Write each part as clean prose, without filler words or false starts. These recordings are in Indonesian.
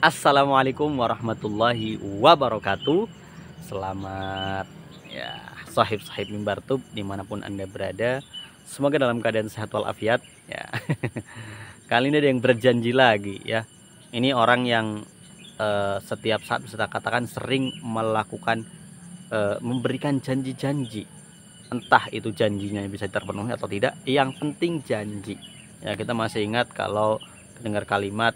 Assalamualaikum warahmatullahi wabarakatuh. Selamat ya sahib-sahib mimbar tub dimanapun anda berada. Semoga dalam keadaan sehat walafiat ya. Kali ini ada yang berjanji lagi ya. Ini orang yang setiap saat bisa katakan sering melakukan memberikan janji-janji. Entah itu janjinya bisa terpenuhi atau tidak, yang penting janji. Ya, kita masih ingat kalau dengar kalimat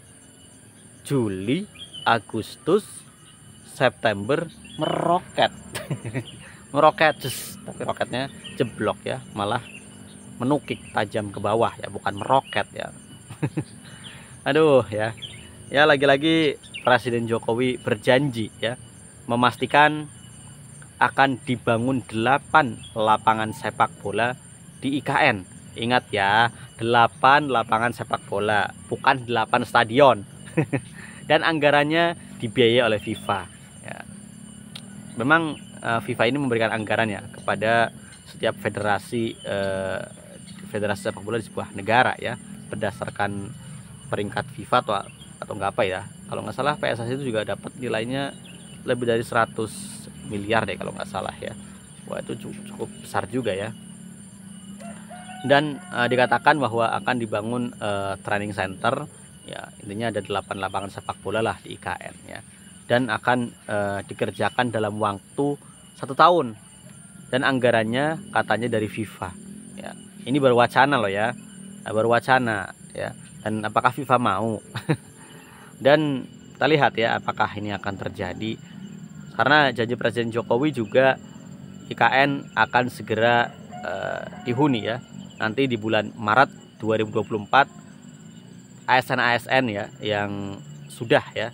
Juli, Agustus, September meroket. Meroket, tapi roketnya jeblok ya, malah menukik tajam ke bawah ya, bukan meroket ya. Aduh ya. Ya, lagi-lagi Presiden Jokowi berjanji ya, memastikan akan dibangun 8 lapangan sepak bola di IKN. Ingat ya, 8 lapangan sepak bola, bukan 8 stadion. Dan anggarannya dibiayai oleh FIFA ya. Memang FIFA ini memberikan anggaran ya kepada setiap federasi sepak bola di sebuah negara ya, berdasarkan peringkat FIFA atau enggak apa ya. Kalau nggak salah PSSI itu juga dapat nilainya lebih dari 100 miliar deh kalau nggak salah ya. Wah, itu cukup besar juga ya. Dan dikatakan bahwa akan dibangun training center ya, intinya ada 8 lapangan sepak bola lah di IKN ya, dan akan dikerjakan dalam waktu 1 tahun, dan anggarannya katanya dari FIFA ya. Ini baru wacana loh ya, baru wacana ya, dan apakah FIFA mau? Dan kita lihat ya apakah ini akan terjadi, karena janji Presiden Jokowi juga IKN akan segera dihuni ya, nanti di bulan Maret 2024 ASN-ASN ya yang sudah ya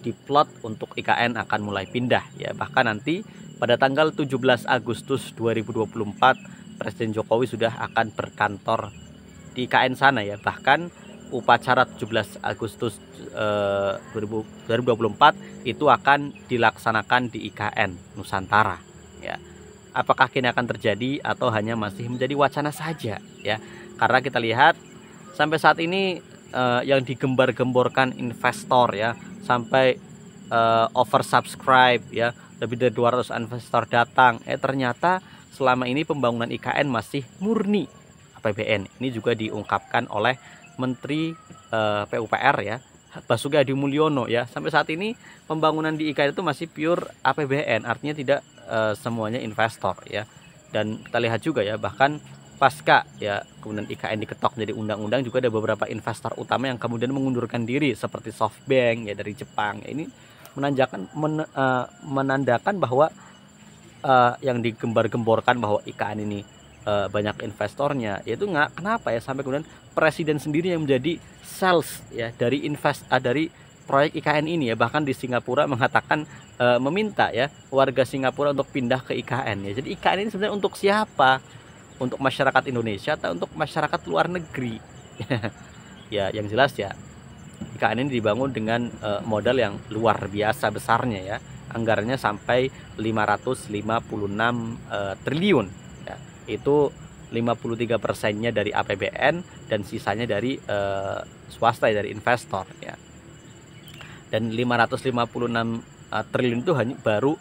diplot untuk IKN akan mulai pindah ya. Bahkan nanti pada tanggal 17 Agustus 2024 Presiden Jokowi sudah akan berkantor di IKN sana ya. Bahkan upacara 17 Agustus 2024 itu akan dilaksanakan di IKN Nusantara ya. Apakah ini akan terjadi atau hanya masih menjadi wacana saja ya? Karena kita lihat sampai saat ini yang digembar-gemborkan investor ya, sampai oversubscribe ya, lebih dari 200 investor datang. Ternyata selama ini pembangunan IKN masih murni APBN. Ini juga diungkapkan oleh Menteri PUPR ya, Basuki Hadi Mulyono ya. Sampai saat ini pembangunan di IKN itu masih pure APBN, artinya tidak semuanya investor ya. Dan kita lihat juga ya, bahkan pasca ya kemudian IKN diketok menjadi undang-undang, juga ada beberapa investor utama yang kemudian mengundurkan diri seperti SoftBank ya dari Jepang. Ini menandakan bahwa yang digembar-gemborkan bahwa IKN ini banyak investornya, yaitu nggak, kenapa ya sampai kemudian presiden sendiri yang menjadi sales ya dari dari proyek IKN ini ya. Bahkan di Singapura mengatakan meminta ya warga Singapura untuk pindah ke IKN ya. Jadi IKN ini sebenarnya untuk siapa? Untuk masyarakat Indonesia atau untuk masyarakat luar negeri? Ya yang jelas ya IKN ini dibangun dengan modal yang luar biasa besarnya ya. Anggarannya sampai 556 triliun ya. Itu 53%-nya dari APBN dan sisanya dari swasta ya, dari investor ya. Dan 556 triliun itu hanya baru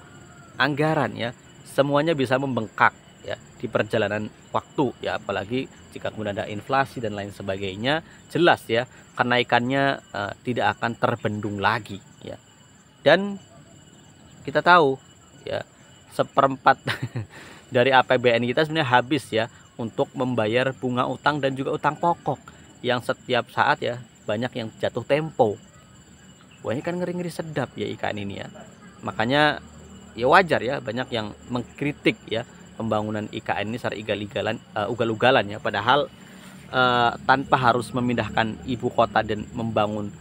anggaran ya. Semuanya bisa membengkak ya di perjalanan waktu ya, apalagi jika kemudian ada inflasi dan lain sebagainya. Jelas ya kenaikannya tidak akan terbendung lagi ya. Dan kita tahu ya, seperempat dari APBN kita sebenarnya habis ya untuk membayar bunga utang dan juga utang pokok yang setiap saat ya banyak yang jatuh tempo. Wah, ini kan ngeri-ngeri sedap ya IKN ini ya. Makanya ya wajar ya banyak yang mengkritik ya pembangunan IKN ini secara ugal-ugalan ya, padahal tanpa harus memindahkan ibu kota dan membangun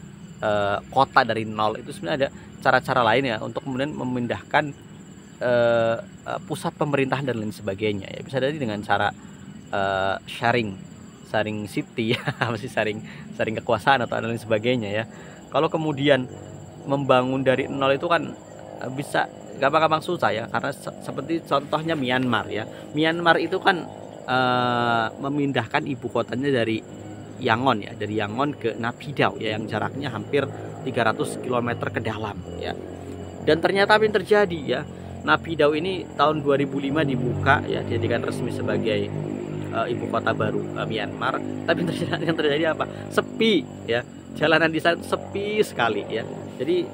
kota dari nol, itu sebenarnya ada cara-cara lain ya untuk kemudian memindahkan pusat pemerintahan dan lain sebagainya ya. Bisa jadi dengan cara sharing city ya, masih sharing kekuasaan atau lain sebagainya ya. Kalau kemudian membangun dari nol itu kan bisa gampang-gampang susah ya, karena seperti contohnya Myanmar ya. Myanmar itu kan memindahkan ibu kotanya dari Yangon ya, dari Yangon ke Naypyidaw ya, yang jaraknya hampir 300 km ke dalam ya. Dan ternyata apa yang terjadi ya, Naypyidaw ini tahun 2005 dibuka ya, dijadikan resmi sebagai ibu kota baru Myanmar. Tapi yang terjadi apa? Sepi ya, jalanan di sana sepi sekali ya. Jadi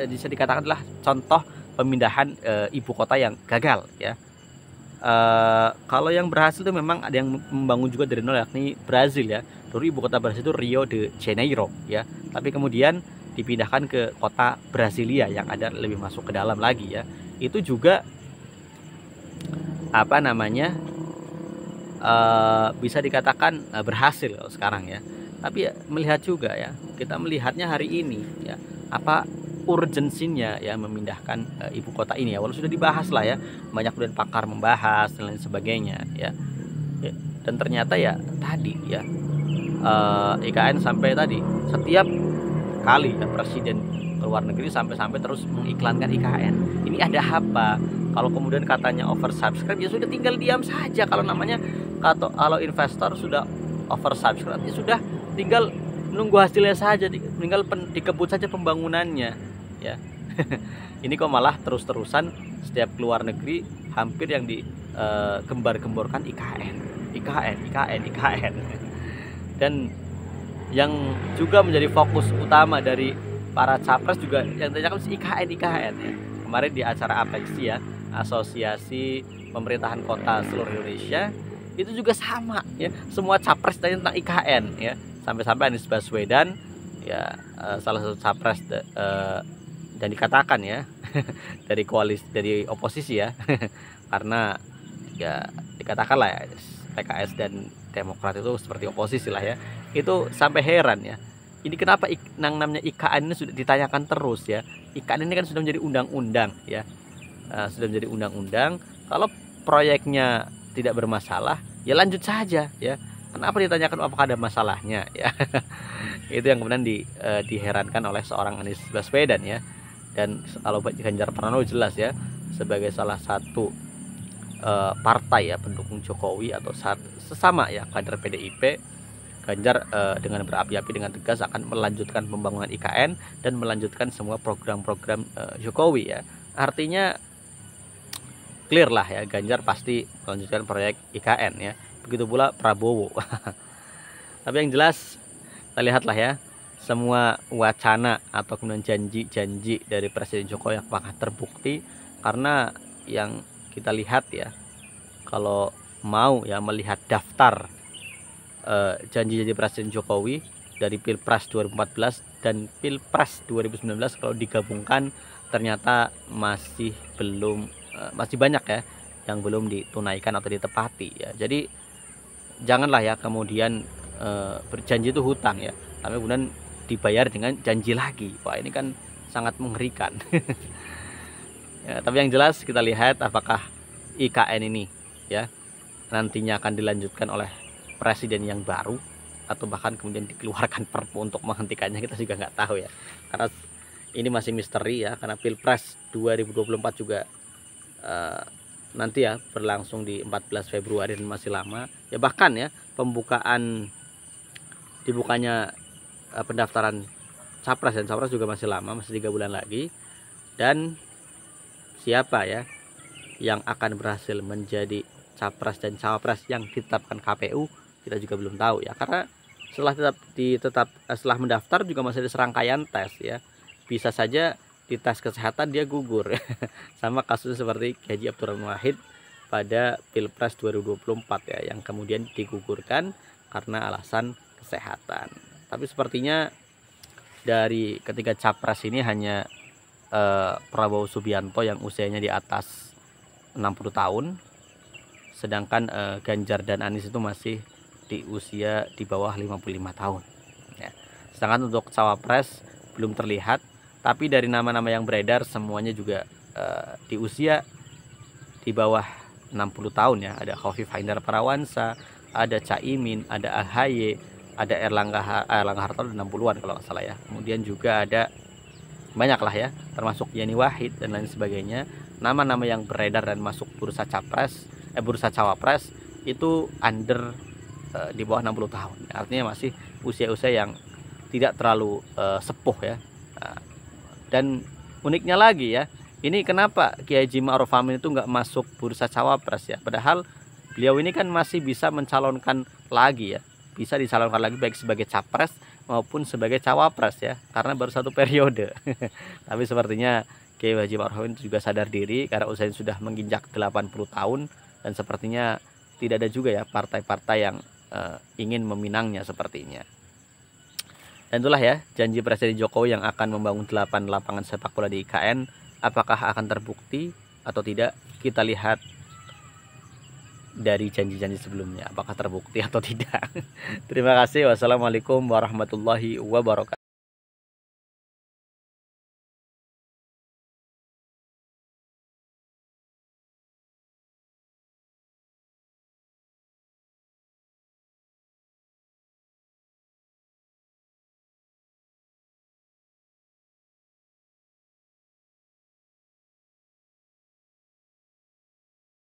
bisa dikatakan adalah contoh pemindahan ibu kota yang gagal ya. Kalau yang berhasil itu memang ada yang membangun juga dari nol, yakni Brazil ya. Dulu ibu kota Brazil itu Rio de Janeiro ya, tapi kemudian dipindahkan ke kota Brasilia yang ada lebih masuk ke dalam lagi ya. Itu juga apa namanya, bisa dikatakan berhasil sekarang ya. Tapi ya, melihat juga ya, kita melihatnya hari ini ya, apa urgensinya ya memindahkan ibu kota ini ya. Walau sudah dibahas lah ya, banyak kemudian pakar membahas dan lain sebagainya ya. Dan ternyata ya tadi ya, IKN sampai tadi setiap kali ya presiden ke luar negeri sampai terus mengiklankan IKN. Ini ada apa? Kalau kemudian katanya oversubscribe, ya sudah tinggal diam saja. Kalau namanya kalau investor sudah oversubscribe, ya sudah tinggal nunggu hasilnya saja, tinggal dikebut saja pembangunannya ya. Ini kok malah terus-terusan setiap keluar negeri hampir yang digembar-gemborkan IKN. Dan yang juga menjadi fokus utama dari para capres juga yang ditanyakan IKN ya. Kemarin di acara APEXI ya, Asosiasi Pemerintahan Kota Seluruh Indonesia, itu juga sama ya, semua capres tanya tentang IKN ya. Sampai-sampai Anies Baswedan ya, salah satu capres dan dikatakan ya dari koalisi, dari oposisi ya karena ya dikatakan lah ya, PKS dan Demokrat itu seperti oposisi lah ya. Itu sampai heran ya, ini kenapa namanya IKN ini sudah ditanyakan terus ya. IKN ini kan sudah menjadi undang-undang ya, sudah menjadi undang-undang. Kalau proyeknya tidak bermasalah ya lanjut saja ya, kenapa ditanyakan apakah ada masalahnya ya. Itu yang kemudian diherankan oleh seorang Anies Baswedan ya. Dan kalau Ganjar Pranowo jelas ya, sebagai salah satu partai ya pendukung Jokowi atau sesama ya kader PDIP, Ganjar dengan berapi-api dengan tegas akan melanjutkan pembangunan IKN dan melanjutkan semua program-program Jokowi ya. Artinya clear lah ya, Ganjar pasti melanjutkan proyek IKN ya. Begitu pula Prabowo. Tapi yang jelas kita lihatlah ya, semua wacana atau kemudian janji-janji dari Presiden Jokowi apakah terbukti. Karena yang kita lihat ya, kalau mau ya melihat daftar janji-janji Presiden Jokowi dari Pilpres 2014 dan Pilpres 2019 kalau digabungkan ternyata masih banyak ya yang belum ditunaikan atau ditepati ya. Jadi janganlah ya kemudian berjanji itu hutang ya, tapi kemudian dibayar dengan janji lagi. Wah, ini kan sangat mengerikan. Ya, tapi yang jelas kita lihat apakah IKN ini ya nantinya akan dilanjutkan oleh presiden yang baru atau bahkan kemudian dikeluarkan perpu untuk menghentikannya, kita juga nggak tahu ya. Karena ini masih misteri ya, karena Pilpres 2024 juga nanti ya berlangsung di 14 Februari dan masih lama ya. Bahkan ya dibukanya pendaftaran capres dan cawapres juga masih lama, masih 3 bulan lagi. Dan siapa ya yang akan berhasil menjadi capres dan cawapres yang ditetapkan KPU, kita juga belum tahu ya. Karena setelah mendaftar juga masih ada serangkaian tes ya. Bisa saja di tes kesehatan dia gugur ya. Sama kasus seperti Haji Abdurrahman Wahid pada Pilpres 2024 ya, yang kemudian digugurkan karena alasan kesehatan. Tapi sepertinya dari ketiga capres ini hanya Prabowo Subianto yang usianya di atas 60 tahun, sedangkan Ganjar dan Anies itu masih di usia di bawah 55 tahun ya. Sedangkan untuk cawapres belum terlihat, tapi dari nama-nama yang beredar semuanya juga di usia di bawah 60 tahun ya. Ada Khofif Haindar Parawansa, ada Caimin, ada AHY, ada Erlangga Hartarto 60-an kalau nggak salah ya. Kemudian juga ada banyak lah ya, termasuk Yeni Wahid dan lain sebagainya. Nama-nama yang beredar dan masuk bursa cawapres itu under di bawah 60 tahun. Artinya masih usia-usia yang tidak terlalu sepuh ya. Dan uniknya lagi ya, ini kenapa Kiai Haji Ma'ruf Amin itu nggak masuk bursa cawapres ya? Padahal beliau ini kan masih bisa mencalonkan lagi ya, bisa dicalonkan lagi baik sebagai capres maupun sebagai cawapres ya, karena baru 1 periode. Tapi sepertinya Kiai Haji Ma'ruf Amin juga sadar diri karena usianya sudah menginjak 80 tahun dan sepertinya tidak ada juga ya partai-partai yang ingin meminangnya sepertinya. Dan itulah ya janji Presiden Jokowi yang akan membangun 8 lapangan sepak bola di IKN. Apakah akan terbukti atau tidak? Kita lihat dari janji-janji sebelumnya, apakah terbukti atau tidak. Terima kasih. Wassalamualaikum warahmatullahi wabarakatuh.